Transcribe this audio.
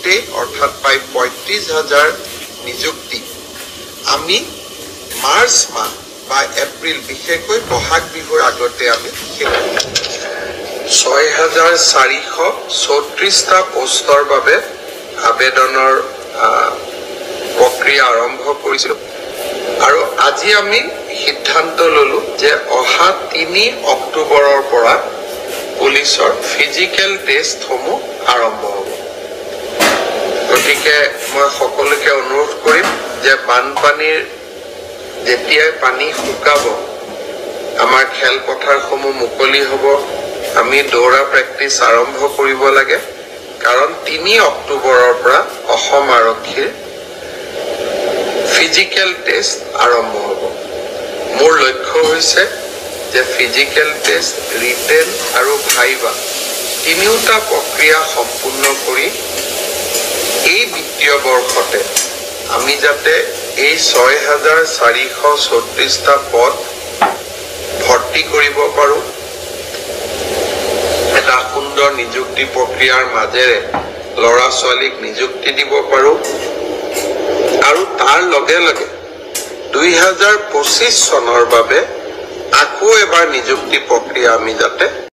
গোটেই অৰ্থাৎ প্ৰায় ৩৫,০০০ নিযুক্তি আমি মাৰ্চ মাহ বা এপ্ৰিল বিশেষকৈ বহাগ বিহুৰ আগতে আমি ৬,৪৩৪টা পোষ্টৰ বাবে আবেদনৰ প্ৰক্ৰিয়া আৰম্ভ কৰিছিলোঁ আৰু আজি আমি সিদ্ধান্ত ললো যে অহা ৩ অক্টোবৰৰ পৰা পুলিচৰ ফিজিকেল টেষ্টসমূহ আৰম্ভ হ'ব। গতিকে মই সকলোকে অনুৰোধ কৰিম যে বানপানীৰ যেতিয়াই পানী শুকাব আমাৰ খেলপথাৰসমূহ মুকলি হ'ব, আমি দৌৰা প্ৰেক্টিছ আৰম্ভ কৰিব লাগে, কাৰণ ৩ অক্টোবৰৰ পৰা অসম আৰক্ষীৰ ফিজিকেল টেষ্ট আৰম্ভ হ'ব। মোৰ লক্ষ্য হৈছে যে ফিজিকেল টেষ্ট, ৰিটেন আৰু ভাইভা তিনিওটা প্ৰক্ৰিয়া সম্পূৰ্ণ কৰি এই বিত্তীয় বৰ্ষতে আমি যাতে এই ৬,৪৩৪টা পদ ভৰ্তি কৰিব পাৰোঁ, এটা সুন্দৰ নিযুক্তি প্ৰক্ৰিয়াৰ মাজেৰে ল'ৰা ছোৱালীক নিযুক্তি দিব পাৰোঁ আৰু তাৰ লগে লগে ২০২৫ চনৰ বাবে আকৌ এবাৰ নিযুক্তি প্ৰক্ৰিয়া আমি যাতে